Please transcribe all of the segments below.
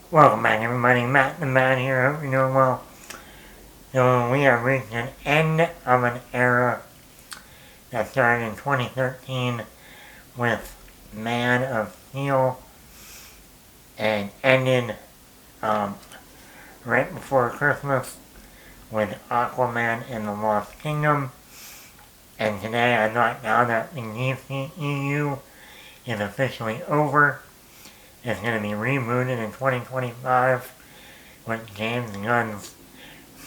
Welcome back, everybody. Matt the Man here. Hope you're doing well. So we have reached an end of an era that started in 2013 with Man of Steel and ended um, right before Christmas with Aquaman and the Lost Kingdom. And today I thought now that the DCEU is officially over, it's going to be rebooted in 2025 with James Gunn's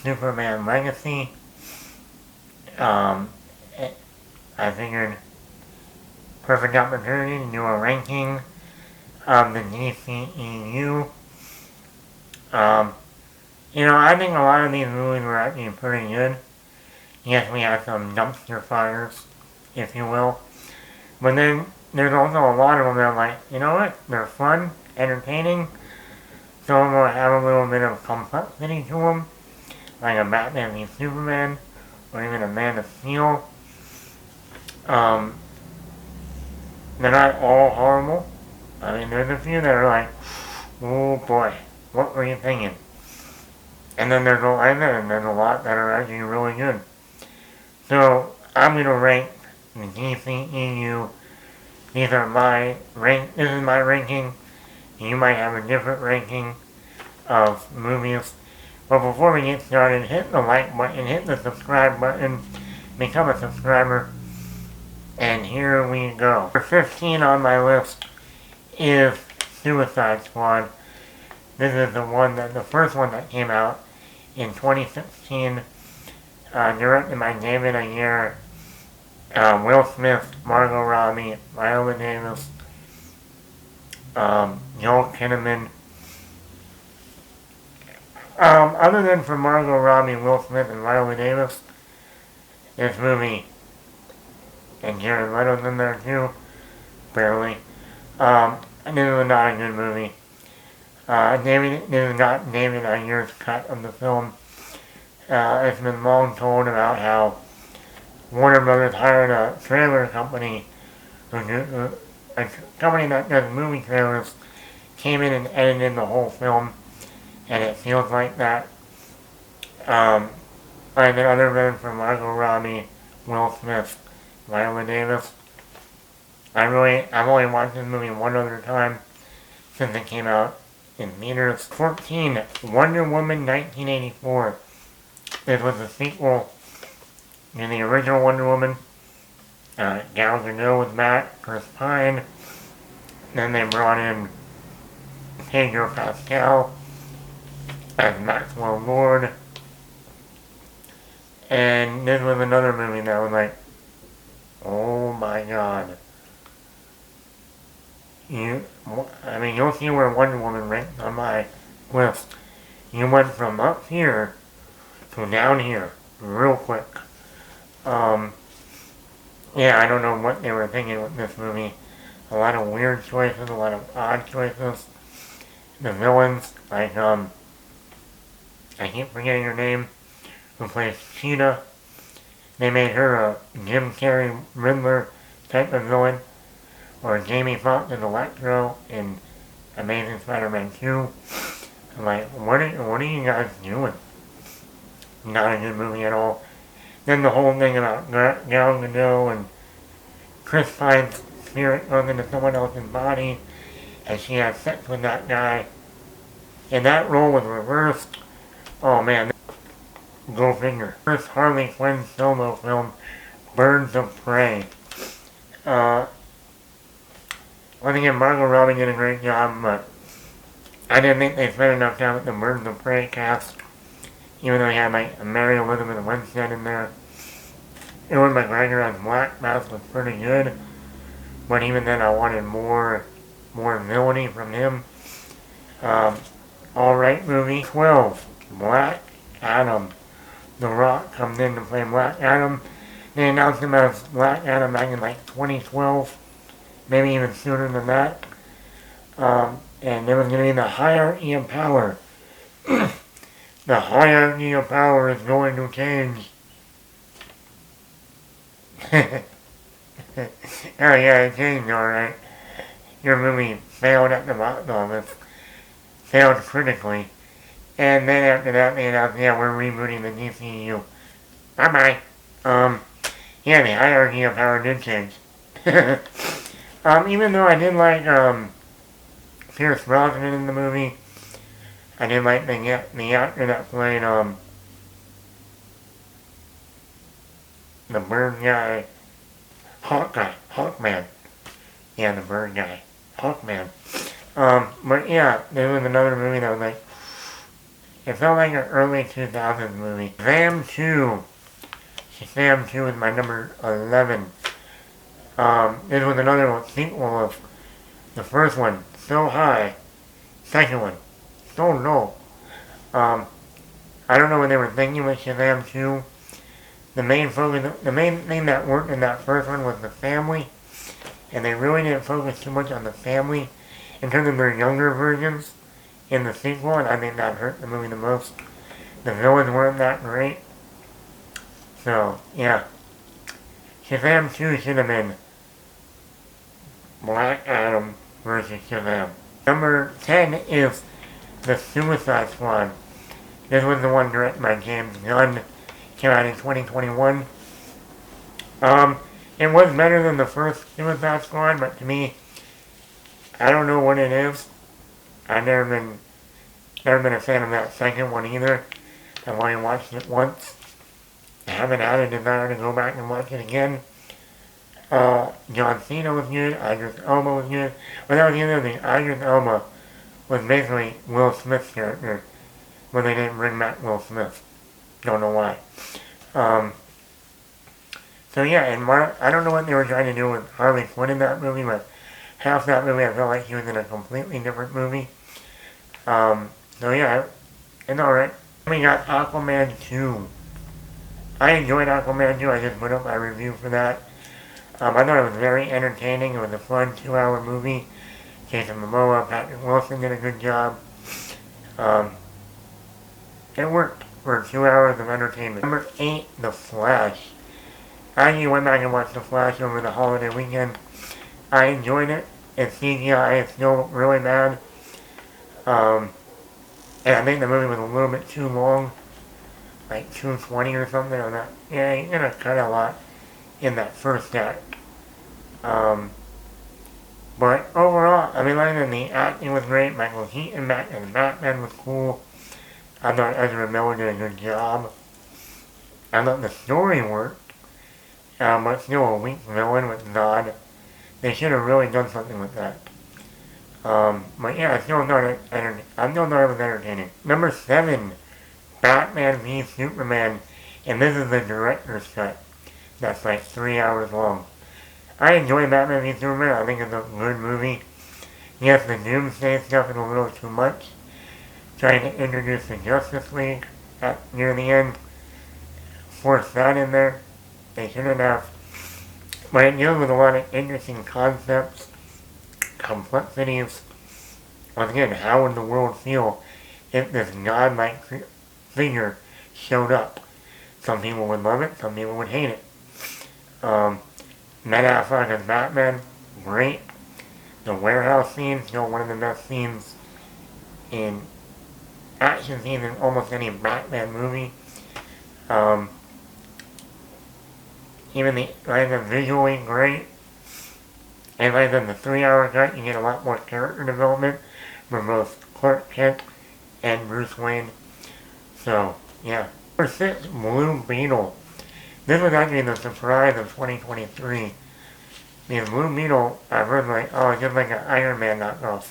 Superman Legacy. Um, I figured perfect opportunity to do a ranking of the DCEU. Um, I think a lot of these movies were actually pretty good. Yes, we had some dumpster fires, if you will. But then there's also a lot of them that are like, you know what? They're fun, entertaining. Some of them have a little bit of complexity to them, like a Batman v Superman, or even a Man of Steel. Um, they're not all horrible. I mean, there's a few that are like, oh boy, what were you thinking? And then there's a lot, and there's a lot that are actually really good. So I'm gonna rank the DCEU. These are my rank. This is my ranking. You might have a different ranking of movies. But before we get started, hit the like button, hit the subscribe button, become a subscriber, and here we go. Number 15 on my list is Suicide Squad. This is the first one that came out in 2016, directed by David Ayer, Will Smith, Margot Robbie, Viola Davis, Joel Kinnaman. Other than for Margot Robbie, Will Smith, and Viola Davis, this movie, and Jared Leto's in there too, barely. This is not a good movie. This is not David Ayer's cut of the film. It's been long told about how Warner Brothers hired a trailer company, a company that does movie trailers, came in and edited the whole film, and it feels like that. Other than for Margot Robbie, Will Smith, Viola Davis, I've only watched this movie one other time since it came out in theaters. 14, Wonder Woman 1984. This was a sequel to the original Wonder Woman. Gal Gadot was back, Chris Pine. Then they brought in Pedro Pascal as Maxwell Lord. And this was another movie that was like, oh my god. You'll see where Wonder Woman ranks on my list. You went from up here to down here real quick. I don't know what they were thinking with this movie. A lot of weird choices, a lot of odd choices. The villains, like, I keep forgetting her name, who plays Cheetah. They made her a Jim Carrey Riddler type of villain, or Jamie Foxx as Electro in Amazing Spider-Man 2. I'm like, what are you guys doing? Not a good movie at all. Then the whole thing about Gal Gadot and Chris Pine's spirit goes into someone else's body, and she has sex with that guy. And that role was reversed. Oh man, go figure. First Harley Quinn solo film, Birds of Prey. Once again, Margot Robbie did a great job, but I didn't think they spent enough time with the Birds of Prey cast. Even though he had like Mary Elizabeth Winstead in there. Ewan McGregor as Black Mask was pretty good, but even then I wanted more villainy from him. Alright, movie 12, Black Adam. The Rock comes in to play Black Adam. They announced him as Black Adam back in like 2012, maybe even sooner than that. And there was going to be the hierarchy of power. The hierarchy of power is going to change. Oh yeah, it changed alright. Your movie failed at the box office. failed critically. And then after that, they announced, yeah, we're rebooting the DCEU. Bye-bye. Yeah, the hierarchy of power did change. Even though I did like, Pierce Brosnan in the movie, I did like the actor that played, the bird guy, Hawkman. Yeah, the bird guy, Hawkman. But yeah, there was another movie that was like, it felt like an early 2000s movie. Shazam 2. Shazam 2 is my number 11. This was another sequel of the first one, so high. Second one, so low. I don't know what they were thinking with Shazam 2. The main thing that worked in that first one was the family, and they really didn't focus too much on the family in terms of their younger versions in the sequel, and I think that hurt the movie the most. The villains weren't that great. So, yeah. Shazam 2 should have been Black Adam versus Shazam. Number 10 is The Suicide Squad. This was the one directed by James Gunn. Came out in 2021. It was better than the first Suicide Squad, but to me, I don't know what it is. I've never been a fan of that second one either. I've only watched it once. I haven't had a desire to go back and watch it again. John Cena was good, Idris Elba was good. But that was the other thing. Idris Elba was basically Will Smith's character, but they didn't bring back Will Smith. Don't know why. So yeah, and I don't know what they were trying to do with Harley Quinn in that movie, but half that movie I felt like he was in a completely different movie. So yeah, it's alright. We got Aquaman 2. I enjoyed Aquaman 2, I just put up my review for that. I thought it was very entertaining. It was a fun 2-hour movie. Jason Momoa, Patrick Wilson did a good job. It worked for 2 hours of entertainment. Number 8, The Flash. I actually went back and watched The Flash over the holiday weekend. I enjoyed it. It's CGI, it's still really bad. And I think the movie was a little bit too long. Like 2:20 or something. Or that. Yeah, you're gonna cut a lot in that first act. But overall, I mean, like the acting was great. Michael Keaton back as Batman was cool. I thought Ezra Miller did a good job. I thought the story worked, but still a weak villain with Zod. They should have really done something with that. But yeah, I still thought it was entertaining. Number 7, Batman v Superman, and this is the director's cut. That's like 3 hours long. I enjoy Batman v Superman. I think it's a good movie. Yes, the Doomsday stuff is a little too much. Trying to introduce the Justice League near the end. Force that in there. They shouldn't have. But it deals with a lot of interesting concepts, complexities. Once again, how would the world feel if this godlike figure showed up? Some people would love it, some people would hate it. Ben Affleck as Batman, great. The warehouse scene, still one of the best scenes in action scenes in almost any Batman movie. Even the visually great. And like in the 3-hour cut, you get a lot more character development for both Clark Kent and Bruce Wayne. So, yeah. Number 6, Blue Beetle. This was actually the surprise of 2023. Because Blue Beetle, I've heard like, oh, it's just like an Iron Man knockoff.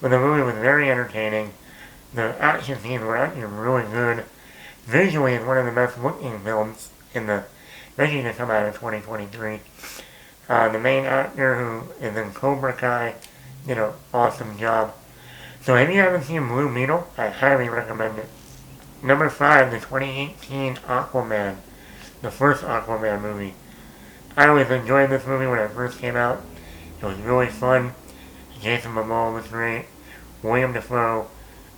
But the movie was very entertaining. The action scenes were actually really good. Visually, it's one of the best looking films in the, especially to come out in 2023. The main actor who is in Cobra Kai did an awesome job. So if you haven't seen Blue Beetle, I highly recommend it. Number 5, the 2018 Aquaman. The first Aquaman movie. I always enjoyed this movie when it first came out. It was really fun. Jason Momoa was great. William Dafoe,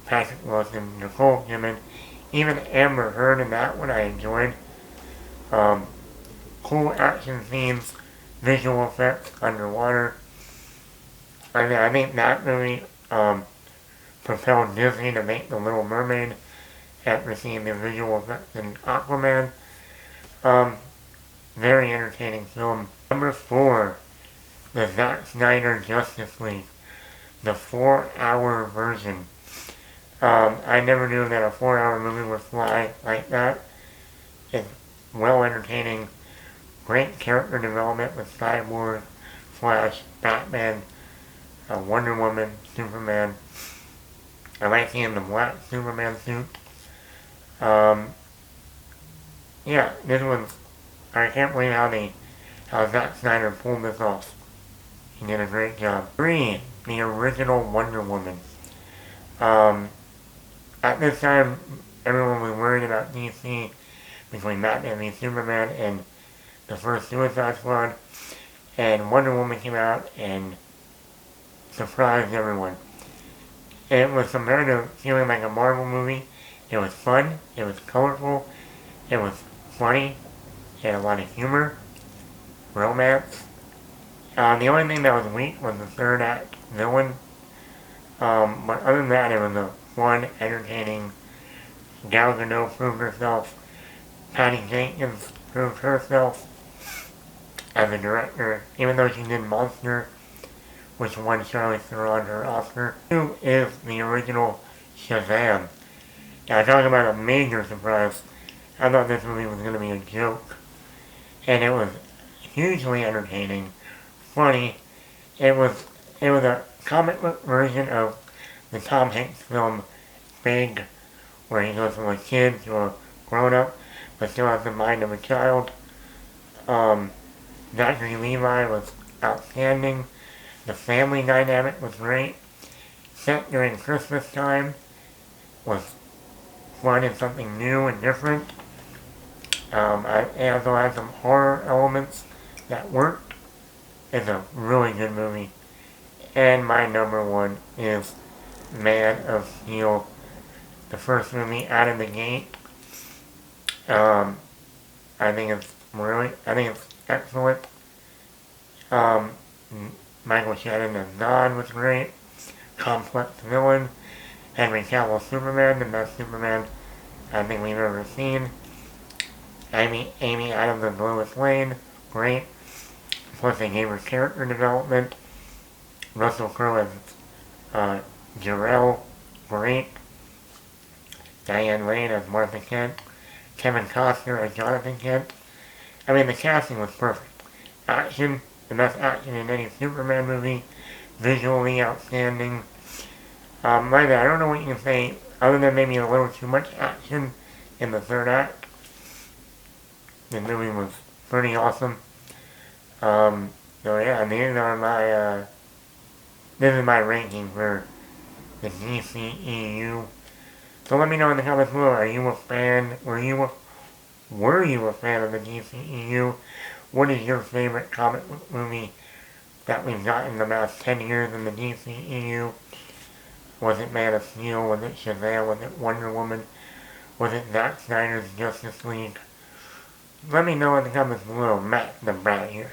Patrick Wilson, Nicole Kidman, even Amber Heard in that one I enjoyed. Cool action scenes, visual effects underwater. I think that movie propelled Disney to make The Little Mermaid after seeing the visual effects in Aquaman. Very entertaining film. Number 4, the Zack Snyder Justice League, the 4-hour version. I never knew that a 4-hour movie would fly like that. It's well entertaining, great character development with Cyborg, Flash, Batman, Wonder Woman, Superman. I like seeing the black Superman suit. Yeah, this was, I can't believe how Zack Snyder pulled this off. He did a great job. 3, the original Wonder Woman. At this time, everyone was worried about DC between Batman v Superman and the first Suicide Squad, and Wonder Woman came out and surprised everyone. It was compared to feeling like a Marvel movie. It was fun, it was colorful, it was funny, it had a lot of humor, romance. The only thing that was weak was the third act villain. But other than that, it was a fun, entertaining. Gal Gadot proved herself. Patty Jenkins proved herself as a director, even though she did Monster, which won Charlize Theron her Oscar. 2 is the original Shazam. Now, talking about a major surprise, I thought this movie was going to be a joke. And it was hugely entertaining, funny. It was a comic book version of the Tom Hanks film Big, where he goes from a kid to a grown-up, but still has the mind of a child. Zachary Levi was outstanding. The family dynamic was great. Set during Christmas time was fun and something new and different. It also had some horror elements that worked. It's a really good movie. And my number 1 is Man of Steel. The first movie out of the gate. I think it's excellent. Michael Shannon as Zod was great. Complex villain. Henry Cavill Superman, the best Superman I think we've ever seen. Amy Adams as Lois Lane, great. Plus they gave her character development. Russell Crowe as Jarrell, great. Diane Lane as Martha Kent. Kevin Costner as Jonathan Kent. I mean, the casting was perfect. Action, the best action in any Superman movie. Visually outstanding. Like that, I don't know what you can say, other than maybe a little too much action in the third act. The movie was pretty awesome. So yeah, this is my ranking for the DCEU. So let me know in the comments below, are you a fan, were you a fan of the DCEU? What is your favorite comic book movie that we've got in the last 10 years in the DCEU? Was it Man of Steel? Was it Shazam? Was it Wonder Woman? Was it Zack Snyder's Justice League? Let me know in the comments below. Matt the Brat here.